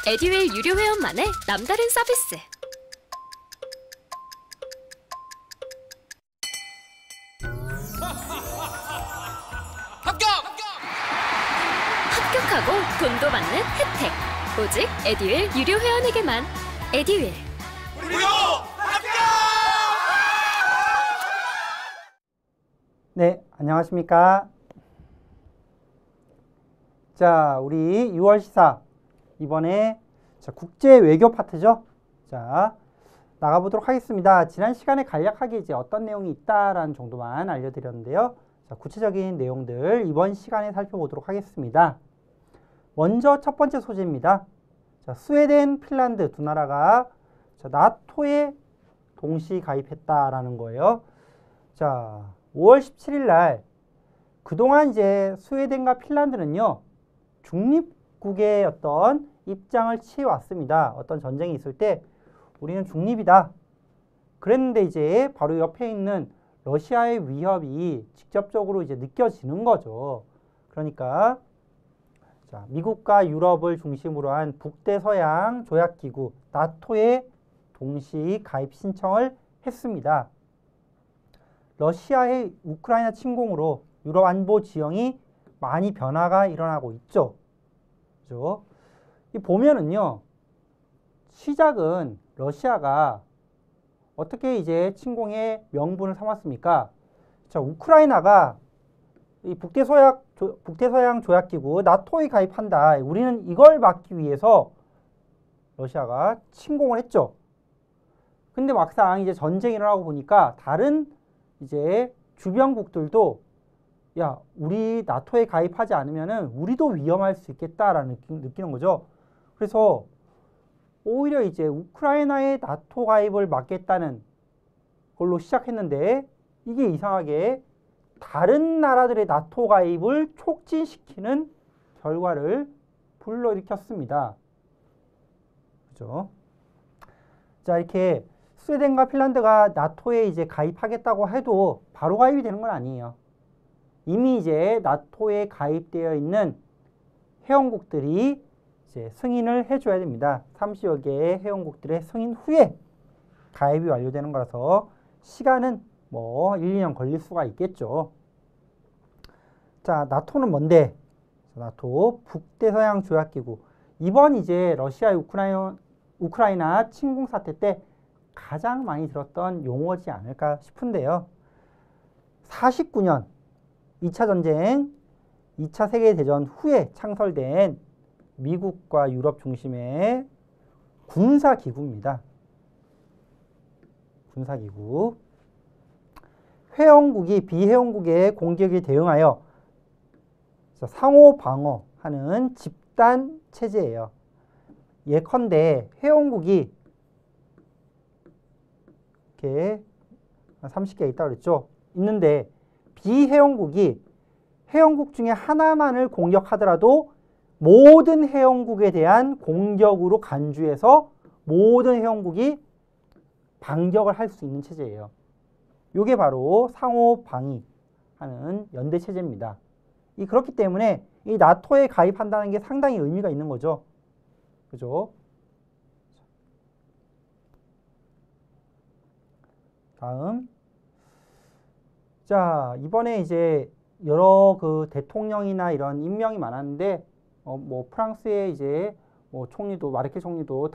에듀윌 유료 회원만의 남다른 서비스. 합격하고 돈도 받는 혜택. 오직 에듀윌 유료 회원에게만. 에듀윌 무료 합격! 네, 안녕하십니까. 자, 우리 6월 시사 이번에 국제 외교 파트죠. 자, 나가보도록 하겠습니다. 지난 시간에 간략하게 이제 어떤 내용이 있다라는 정도만 알려드렸는데요. 자, 구체적인 내용들 이번 시간에 살펴보도록 하겠습니다. 먼저 첫 번째 소재입니다. 자, 스웨덴, 핀란드 두 나라가 나토에 동시 가입했다라는 거예요. 자, 5월 17일 날 그동안 이제 스웨덴과 핀란드는요, 중립국의 어떤 입장을 취해왔습니다. 어떤 전쟁이 있을 때 우리는 중립이다. 그랬는데 이제 바로 옆에 있는 러시아의 위협이 직접적으로 이제 느껴지는 거죠. 그러니까 자, 미국과 유럽을 중심으로 한 북대서양 조약기구 나토에 동시 가입 신청을 했습니다. 러시아의 우크라이나 침공으로 유럽 안보 지형이 많이 변화가 일어나고 있죠. 그죠? 이 보면은요, 시작은 러시아가 어떻게 이제 침공의 명분을 삼았습니까? 자, 우크라이나가 이 북대서양 조약기구 나토에 가입한다. 우리는 이걸 막기 위해서 러시아가 침공을 했죠. 근데 막상 이제 전쟁이 일어나고 보니까 다른 이제 주변국들도 야, 우리 나토에 가입하지 않으면은 우리도 위험할 수 있겠다라는 느끼는 거죠. 그래서 오히려 이제 우크라이나의 나토 가입을 막겠다는 걸로 시작했는데 이게 이상하게 다른 나라들의 나토 가입을 촉진시키는 결과를 불러일으켰습니다. 그죠? 자, 이렇게 스웨덴과 핀란드가 나토에 이제 가입하겠다고 해도 바로 가입이 되는 건 아니에요. 이미 이제 나토에 가입되어 있는 회원국들이 이제 승인을 해줘야 됩니다. 30여 개의 회원국들의 승인 후에 가입이 완료되는 거라서 시간은 뭐 1, 2년 걸릴 수가 있겠죠. 자, 나토는 뭔데? 나토 북대서양 조약기구. 이번 이제 러시아 우크라이나 침공 사태 때 가장 많이 들었던 용어지 않을까 싶은데요. 49년 2차 전쟁, 2차 세계대전 후에 창설된 미국과 유럽 중심의 군사기구입니다. 군사기구. 회원국이 비회원국의 공격에 대응하여 상호 방어하는 집단 체제예요. 예컨대 회원국이 이렇게 30개 있다고 그랬죠. 있는데 비회원국이 회원국 중에 하나만을 공격하더라도 모든 회원국에 대한 공격으로 간주해서 모든 회원국이 반격을 할 수 있는 체제예요. 이게 바로 상호 방위하는 연대 체제입니다. 그렇기 때문에 이 나토에 가입한다는 게 상당히 의미가 있는 거죠. 그죠? 다음. 자, 이번에 이제 여러 그 대통령이나 이런 임명이 많았는데, 뭐 프랑스의 이제 뭐 총리도 마르케 총리도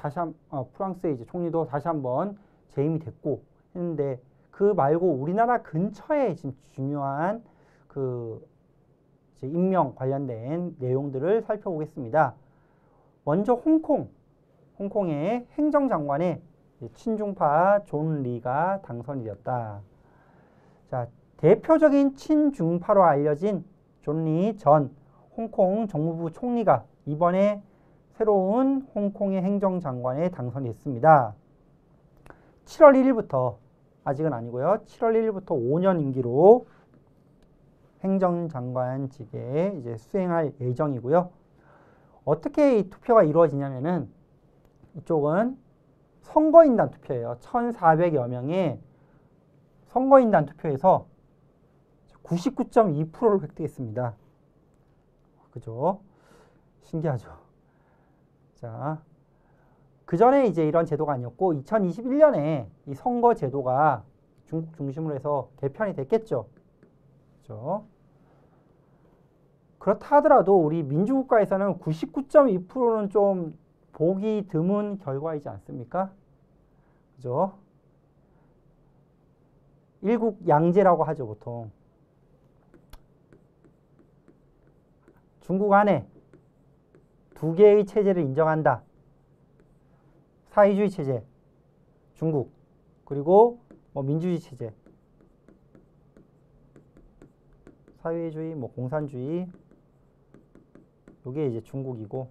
프랑스의 이제 총리도 다시 한번 재임이 됐고 했는데, 그 말고 우리나라 근처에 지금 중요한 그 이제 임명 관련된 내용들을 살펴보겠습니다. 먼저 홍콩의 행정장관에 친중파 존 리가 당선이 되었다. 자, 대표적인 친중파로 알려진 존 리 전 홍콩 정무부 총리가 이번에 새로운 홍콩의 행정장관에 당선이 됐습니다. 7월 1일부터 아직은 아니고요. 7월 1일부터 5년 임기로 행정장관직에 이제 수행할 예정이고요. 어떻게 이 투표가 이루어지냐면은 이쪽은 선거인단 투표예요. 1,400여 명의 선거인단 투표에서 99.2%를 획득했습니다. 그죠? 신기하죠? 자, 그 전에 이제 이런 제도가 아니었고 2021년에 이 선거 제도가 중국 중심으로 해서 개편이 됐겠죠. 그렇죠? 그렇다 하더라도 우리 민주국가에서는 99.2%는 좀 보기 드문 결과이지 않습니까? 그죠? 일국양제라고 하죠, 보통. 중국 안에 두 개의 체제를 인정한다. 사회주의 체제, 중국, 그리고 뭐 민주주의 체제, 사회주의, 뭐 공산주의, 이게 이제 중국이고,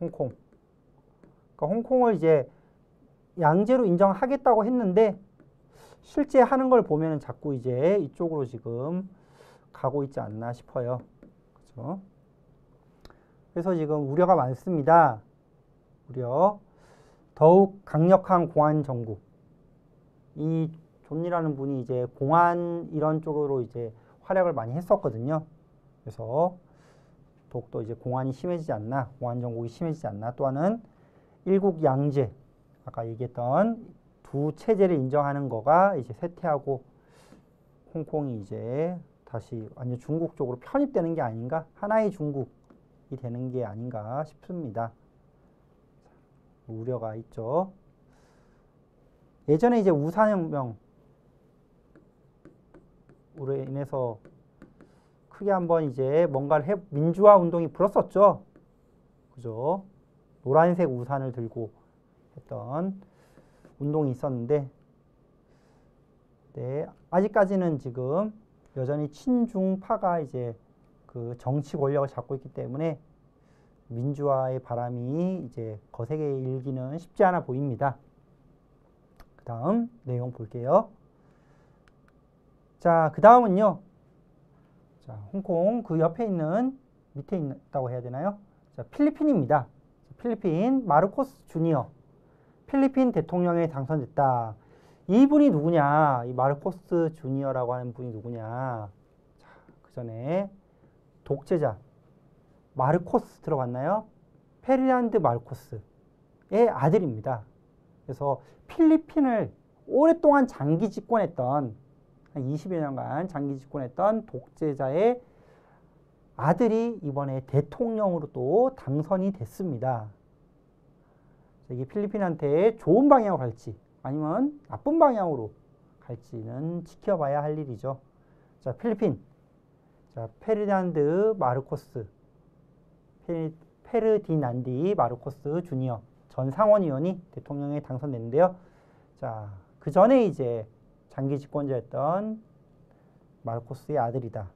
홍콩. 그러니까 홍콩을 이제 양제로 인정하겠다고 했는데 실제 하는 걸 보면은 자꾸 이제 이쪽으로 지금 가고 있지 않나 싶어요. 그렇죠? 그래서 지금 우려가 많습니다. 우려. 더욱 강력한 공안 정국. 이 존이라는 분이 이제 공안 이런 쪽으로 이제 활약을 많이 했었거든요. 그래서 더욱더 이제 공안이 심해지지 않나, 공안 정국이 심해지지 않나. 또 하나는 일국 양제. 아까 얘기했던 두 체제를 인정하는 거가 이제 쇠퇴하고 홍콩이 이제 다시 완전 중국 쪽으로 편입되는 게 아닌가? 하나의 중국이 되는 게 아닌가 싶습니다. 우려가 있죠. 예전에 이제 우산혁명으로 인해서 크게 한번 이제 뭔가를 민주화 운동이 불었었죠. 그죠? 노란색 우산을 들고 했던 운동이 있었는데, 네, 아직까지는 지금 여전히 친중파가 이제 그 정치 권력을 잡고 있기 때문에 민주화의 바람이 이제 거세게 일기는 쉽지 않아 보입니다. 그 다음 내용 볼게요. 자, 그 다음은요. 자, 홍콩 그 옆에 있는, 밑에 있다고 해야 되나요? 자, 필리핀입니다. 필리핀 마르코스 주니어. 필리핀 대통령에 당선됐다. 이분이 누구냐? 이 마르코스 주니어라고 하는 분이 누구냐? 자, 그 전에 독재자 마르코스 들어봤나요? 페르난드 마르코스의 아들입니다. 그래서 필리핀을 오랫동안 장기 집권했던, 한 20여 년간 장기 집권했던 독재자의 아들이 이번에 대통령으로 또 당선이 됐습니다. 이게 필리핀한테 좋은 방향으로 갈지 아니면 나쁜 방향으로 갈지는 지켜봐야 할 일이죠. 자, 필리핀. 자, 페르난드 마르코스. 페르디난디 마르코스 주니어 전 상원의원이 대통령에 당선됐는데요. 자, 그 전에 이제 장기 집권자였던 마르코스의 아들이다.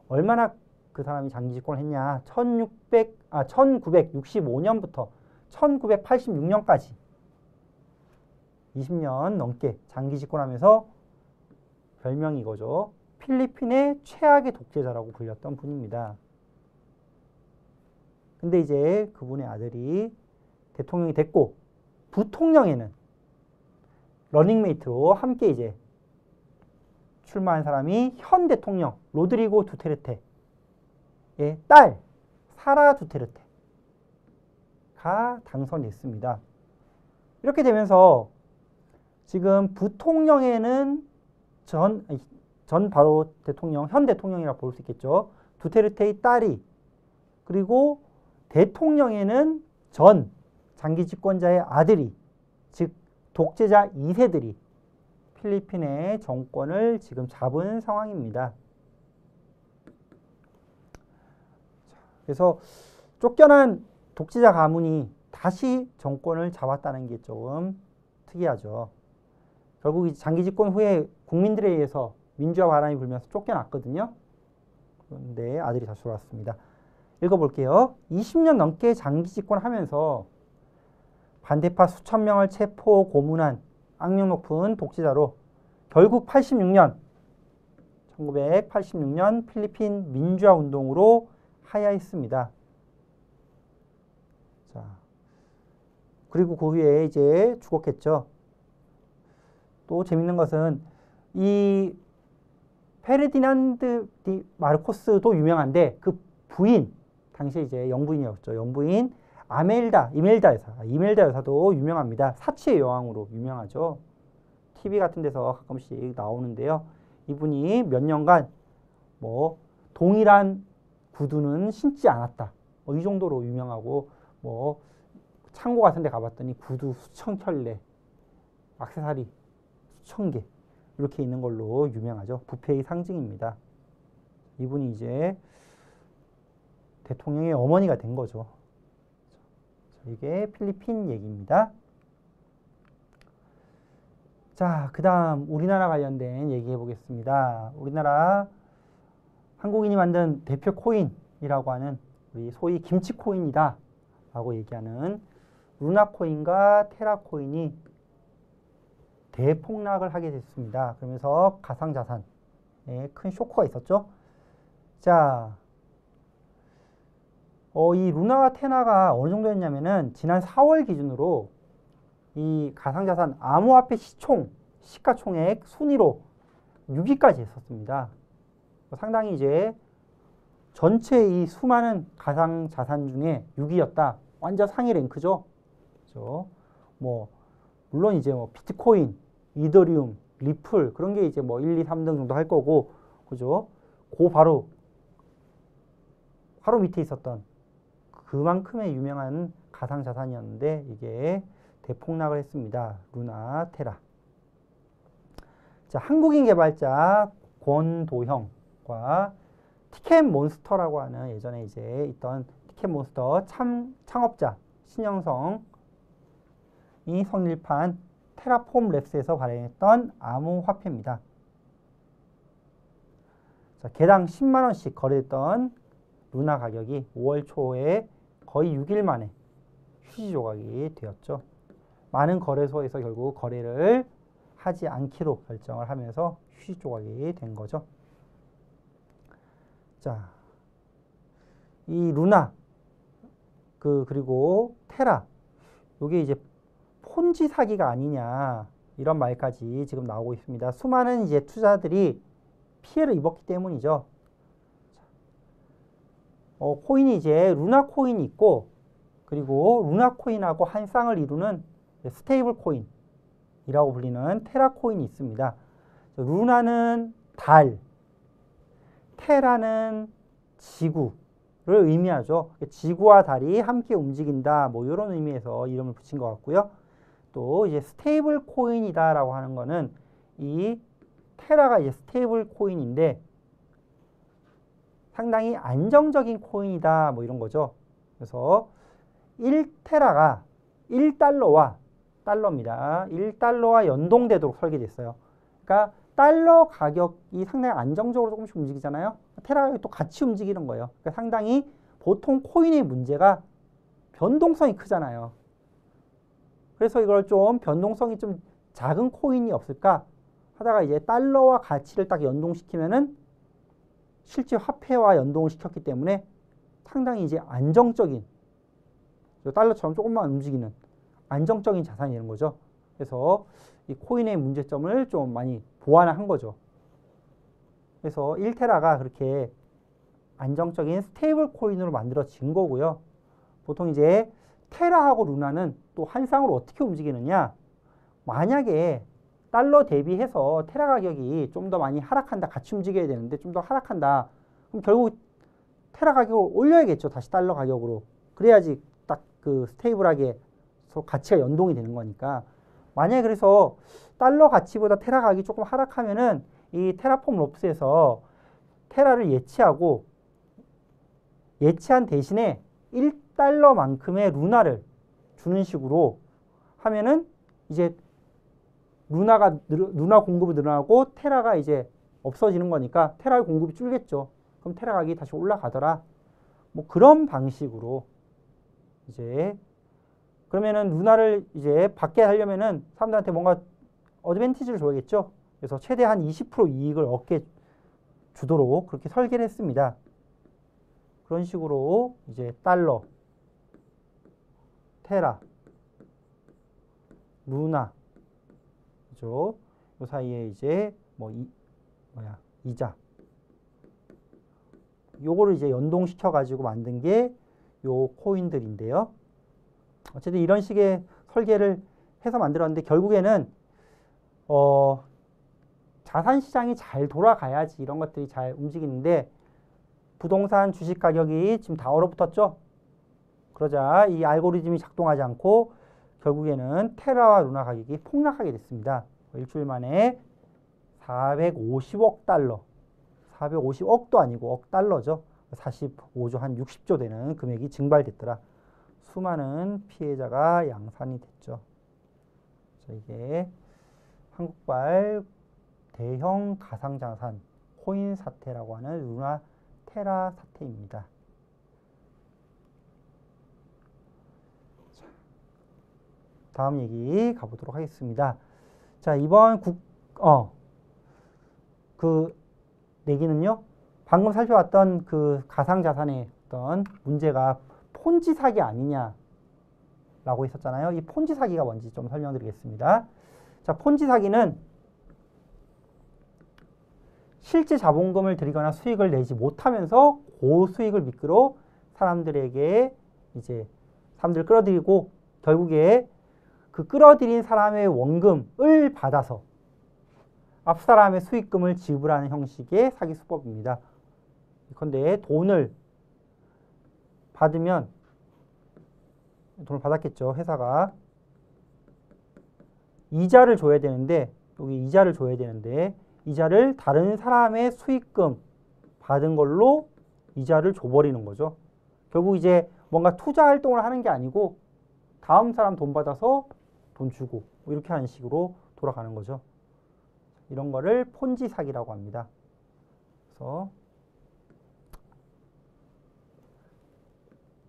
얼마나 그 사람이 장기 집권을 했냐? 1965년부터 1986년까지 20년 넘게 장기 집권하면서 별명이 이거죠. 필리핀의 최악의 독재자라고 불렸던 분입니다. 근데 이제 그분의 아들이 대통령이 됐고, 부통령에는 러닝메이트로 함께 이제 출마한 사람이 현 대통령 로드리고 두테르테의 딸 사라 두테르테가 당선됐습니다. 이렇게 되면서 지금 부통령에는 전 바로 대통령, 현 대통령이라 볼 수 있겠죠. 두테르테의 딸이, 그리고 대통령에는 전 장기 집권자의 아들이, 즉 독재자 2세들이 필리핀의 정권을 지금 잡은 상황입니다. 그래서 쫓겨난 독재자 가문이 다시 정권을 잡았다는 게 조금 특이하죠. 결국 이 장기 집권 후에 국민들에 의해서 민주화 바람이 불면서 쫓겨났거든요. 그런데 아들이 다시 돌아왔습니다. 읽어볼게요. 20년 넘게 장기 집권하면서 반대파 수천 명을 체포 고문한 악명 높은 독재자로 결국 1986년 필리핀 민주화 운동으로 하야했습니다. 자, 그리고 그 후에 이제 죽었겠죠. 또 재밌는 것은 이 페르디난드 디 마르코스도 유명한데 그 부인, 당시에 이제 영부인이었죠. 영부인 이멜다 여사도 유명합니다. 사치의 여왕으로 유명하죠. TV 같은 데서 가끔씩 나오는데요. 이분이 몇 년간 뭐 동일한 구두는 신지 않았다. 이 정도로 유명하고 뭐 창고 같은 데 가봤더니 구두 수천 켤레, 액세서리 수천 개 이렇게 있는 걸로 유명하죠. 부패의 상징입니다. 이분이 이제 대통령의 어머니가 된 거죠. 이게 필리핀 얘기입니다. 자, 그 다음 우리나라 관련된 얘기해 보겠습니다. 우리나라 한국인이 만든 대표 코인이라고 하는 우리 소위 김치 코인이다 라고 얘기하는 루나 코인과 테라 코인이 대폭락을 하게 됐습니다. 그러면서 가상자산에 큰 쇼크가 있었죠. 자, 이 루나와 테라가 어느 정도였냐면은 지난 4월 기준으로 이 가상자산 암호화폐 시가총액 순위로 6위까지 했었습니다. 상당히 이제 전체 이 수많은 가상자산 중에 6위였다. 완전 상위 랭크죠. 그렇죠? 뭐 물론 이제 뭐 비트코인, 이더리움, 리플 그런 게 이제 뭐 1, 2, 3등 정도 할 거고, 그죠? 바로 밑에 있었던 그만큼의 유명한 가상자산이었는데 이게 대폭락을 했습니다. 루나, 테라. 자, 한국인 개발자 권도형과 티켓몬스터라고 하는 예전에 이제 있던 티켓몬스터 창업자 신영성이 성립한 테라폼랩스에서 발행했던 암호화폐입니다. 자, 개당 10만원씩 거래됐던 루나 가격이 5월 초에 거의 6일 만에 휴지 조각이 되었죠. 많은 거래소에서 결국 거래를 하지 않기로 결정을 하면서 휴지 조각이 된 거죠. 자, 이 루나 그리고 테라 요게 이제 폰지 사기가 아니냐 이런 말까지 지금 나오고 있습니다. 수많은 이제 투자들이 피해를 입었기 때문이죠. 코인이 이제 루나 코인이 있고, 그리고 루나 코인하고 한 쌍을 이루는 스테이블 코인이라고 불리는 테라 코인이 있습니다. 루나는 달, 테라는 지구를 의미하죠. 지구와 달이 함께 움직인다, 뭐 이런 의미에서 이름을 붙인 것 같고요. 또 이제 스테이블 코인이다라고 하는 거는 이 테라가 이제 스테이블 코인인데 상당히 안정적인 코인이다, 뭐 이런 거죠. 그래서 1테라가 1달러입니다. 1달러와 연동되도록 설계됐어요. 그러니까 달러 가격이 상당히 안정적으로 조금씩 움직이잖아요. 테라 가격이 또 같이 움직이는 거예요. 그러니까 상당히 보통 코인의 문제가 변동성이 크잖아요. 그래서 이걸 좀 변동성이 좀 작은 코인이 없을까 하다가 이제 달러와 가치를 딱 연동시키면은 실제 화폐와 연동을 시켰기 때문에 상당히 이제 안정적인, 달러처럼 조금만 움직이는 안정적인 자산이 되는 거죠. 그래서 이 코인의 문제점을 좀 많이 보완한 거죠. 그래서 1테라가 그렇게 안정적인 스테이블 코인으로 만들어진 거고요. 보통 이제 테라하고 루나는 또 한 쌍으로 어떻게 움직이느냐, 만약에 달러 대비해서 테라 가격이 좀 더 많이 하락한다, 같이 움직여야 되는데 좀 더 하락한다, 그럼 결국 테라 가격을 올려야겠죠. 다시 달러 가격으로. 그래야지 딱 그 스테이블하게 가치가 연동이 되는 거니까. 만약에 그래서 달러 가치보다 테라 가격이 조금 하락하면은 이 테라폼 롭스에서 테라를 예치한 대신에 1달러만큼의 루나를 주는 식으로 하면은 이제 루나 공급이 늘어나고 테라가 이제 없어지는 거니까 테라의 공급이 줄겠죠. 그럼 테라 가격이 다시 올라가더라. 뭐 그런 방식으로 이제 그러면은 루나를 이제 받게 하려면은 사람들한테 뭔가 어드밴티지를 줘야겠죠. 그래서 최대한 20% 이익을 얻게 주도록 그렇게 설계를 했습니다. 그런 식으로 이제 달러, 테라, 루나, 그죠? 요 사이에 이제 이자, 요거를 이제 연동시켜 가지고 만든 게 요 코인들인데요. 어쨌든 이런 식의 설계를 해서 만들었는데 결국에는 자산 시장이 잘 돌아가야지 이런 것들이 잘 움직이는데 부동산 주식 가격이 지금 다 얼어붙었죠. 그러자 이 알고리즘이 작동하지 않고 결국에는 테라와 루나 가격이 폭락하게 됐습니다. 일주일 만에 450억 달러, 450억도 아니고 억 달러죠. 45조 한 60조 되는 금액이 증발됐더라. 수많은 피해자가 양산이 됐죠. 자, 이게 한국발 대형 가상자산 코인 사태라고 하는 루나 테라 사태입니다. 자, 다음 얘기 가보도록 하겠습니다. 자, 이번 그 내기는요, 방금 살펴봤던 그 가상자산의 어떤 문제가 폰지 사기 아니냐라고 했었잖아요. 이 폰지 사기가 뭔지 좀 설명드리겠습니다. 자, 폰지 사기는 실제 자본금을 들이거나 수익을 내지 못하면서 고수익을 미끄러 사람들에게 이제 사람들을 끌어들이고 결국에 그 끌어들인 사람의 원금을 받아서 앞 사람의 수익금을 지불하는 형식의 사기 수법입니다. 그런데 돈을 받으면 돈을 받았겠죠. 회사가 이자를 줘야 되는데 여기 이자를 줘야 되는데 이자를 다른 사람의 수익금 받은 걸로 이자를 줘버리는 거죠. 결국 이제 뭔가 투자 활동을 하는 게 아니고 다음 사람 돈 받아서 돈 주고 이렇게 하는 식으로 돌아가는 거죠. 이런 거를 폰지 사기라고 합니다. 그래서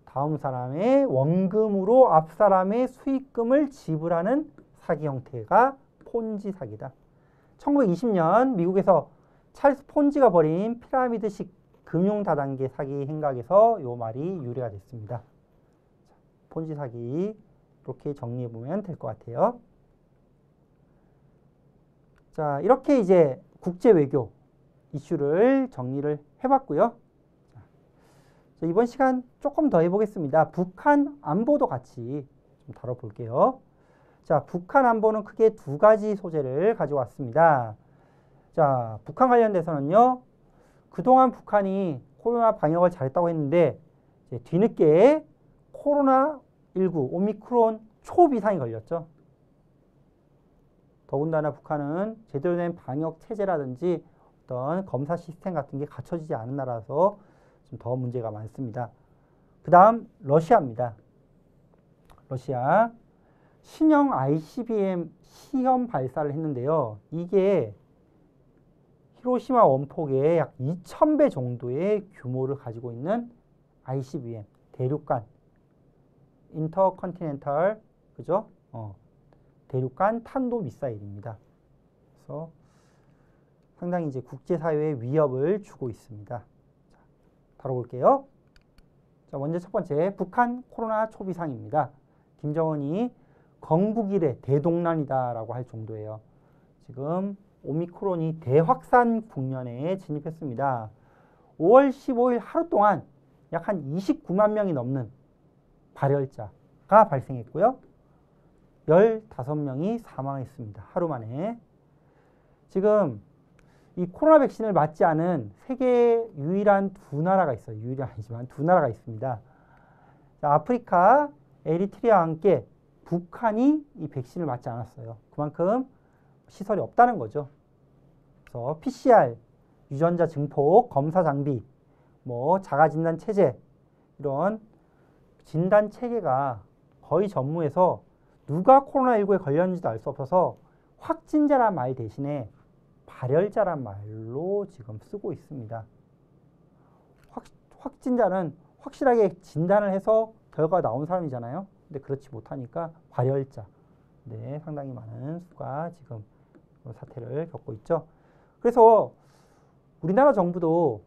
다음 사람의 원금으로 앞 사람의 수익금을 지불하는 사기 형태가 폰지 사기다. 1920년 미국에서 찰스 폰지가 벌인 피라미드식 금융 다단계 사기 행각에서 이 말이 유래가 됐습니다. 폰지 사기 이렇게 정리해 보면 될 것 같아요. 자, 이렇게 이제 국제 외교 이슈를 정리를 해봤고요. 자, 이번 시간 조금 더 해보겠습니다. 북한 안보도 같이 좀 다뤄볼게요. 자, 북한 안보는 크게 두 가지 소재를 가져왔습니다. 자, 북한 관련돼서는요, 그동안 북한이 코로나 방역을 잘했다고 했는데, 이제 뒤늦게 코로나19 오미크론 초비상이 걸렸죠. 더군다나 북한은 제대로 된 방역 체제라든지 어떤 검사 시스템 같은 게 갖춰지지 않은 나라라서 좀 더 문제가 많습니다. 그 다음 러시아입니다. 러시아 신형 ICBM 시험 발사를 했는데요. 이게 히로시마 원폭의 약 2000배 정도의 규모를 가지고 있는 ICBM 대륙간 인터컨티넨탈 그죠? 대륙간 탄도 미사일입니다. 그래서 상당히 이제 국제사회에 위협을 주고 있습니다. 자, 다뤄볼게요. 자, 먼저 첫 번째 북한 코로나 초비상입니다. 김정은이 건국이래 대동란이다라고 할 정도예요. 지금 오미크론이 대확산 국면에 진입했습니다. 5월 15일 하루 동안 약 한 29만 명이 넘는 발열자가 발생했고요. 15명이 사망했습니다. 하루 만에. 지금 이 코로나 백신을 맞지 않은 세계 유일한 두 나라가 있어요. 유일은 아니지만 두 나라가 있습니다. 자, 아프리카, 에리트리아와 함께 북한이 이 백신을 맞지 않았어요. 그만큼 시설이 없다는 거죠. 그래서 PCR, 유전자 증폭, 검사 장비, 뭐 자가진단 체제 이런 진단 체계가 거의 전무해서 누가 코로나19에 걸렸는지도 알 수 없어서 확진자란 말 대신에 발열자란 말로 지금 쓰고 있습니다. 확진자는 확실하게 진단을 해서 결과가 나온 사람이잖아요. 근데 그렇지 못하니까 발열자. 네, 상당히 많은 수가 지금 사태를 겪고 있죠. 그래서 우리나라 정부도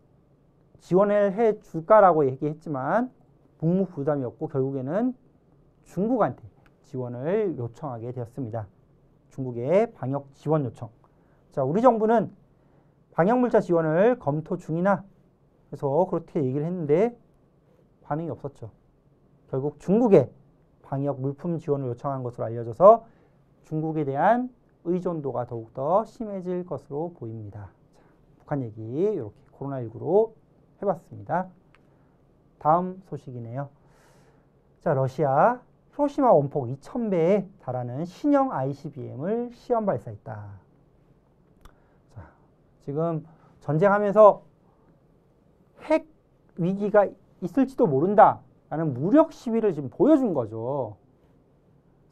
지원을 해 줄까라고 얘기했지만 묵묵부담이었고 결국에는 중국한테 지원을 요청하게 되었습니다. 중국의 방역 지원 요청. 자, 우리 정부는 방역물자 지원을 검토 중이나 그래서 그렇게 얘기를 했는데 반응이 없었죠. 결국 중국의 방역 물품 지원을 요청한 것으로 알려져서 중국에 대한 의존도가 더욱더 심해질 것으로 보입니다. 자, 북한 얘기 이렇게 코로나19로 해봤습니다. 다음 소식이네요. 자, 러시아 히로시마 원폭 2000배에 달하는 신형 ICBM을 시험 발사했다. 자, 지금 전쟁하면서 핵 위기가 있을지도 모른다라는 무력 시위를 지금 보여준 거죠.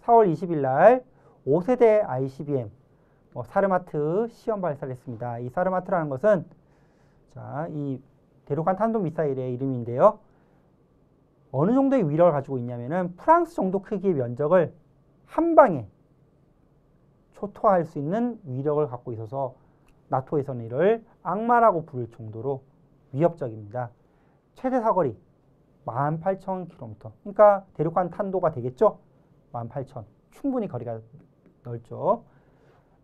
4월 20일 날 5세대 ICBM 사르마트 시험 발사를 했습니다. 이 사르마트라는 것은 자, 이 대륙간 탄도미사일의 이름인데요. 어느 정도의 위력을 가지고 있냐면은 프랑스 정도 크기의 면적을 한 방에 초토화할 수 있는 위력을 갖고 있어서 나토에서는 이를 악마라고 부를 정도로 위협적입니다. 최대 사거리 18,000km. 그러니까 대륙간 탄도가 되겠죠? 18,000. 충분히 거리가 넓죠.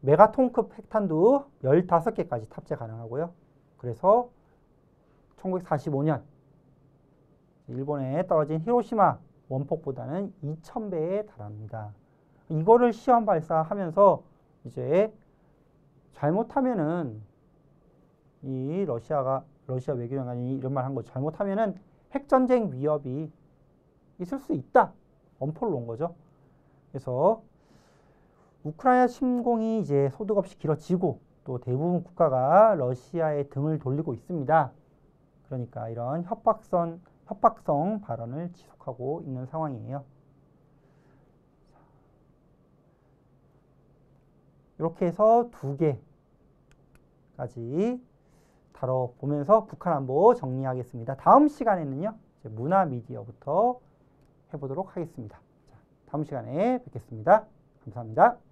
메가톤급 핵탄두 15개까지 탑재 가능하고요. 그래서 1945년 일본에 떨어진 히로시마 원폭보다는 2000배에 달합니다. 이거를 시험 발사하면서 이제 잘못하면은 이 러시아 외교장관이 이런 말 한 거 잘못하면은 핵전쟁 위협이 있을 수 있다. 엄포를 놓은 거죠. 그래서 우크라이나 침공이 이제 소득 없이 길어지고 또 대부분 국가가 러시아에 등을 돌리고 있습니다. 그러니까 이런 협박성 발언을 지속하고 있는 상황이에요. 이렇게 해서 2개까지 다뤄보면서 북한 안보 정리하겠습니다. 다음 시간에는요, 이제 문화 미디어부터 해보도록 하겠습니다. 자, 다음 시간에 뵙겠습니다. 감사합니다.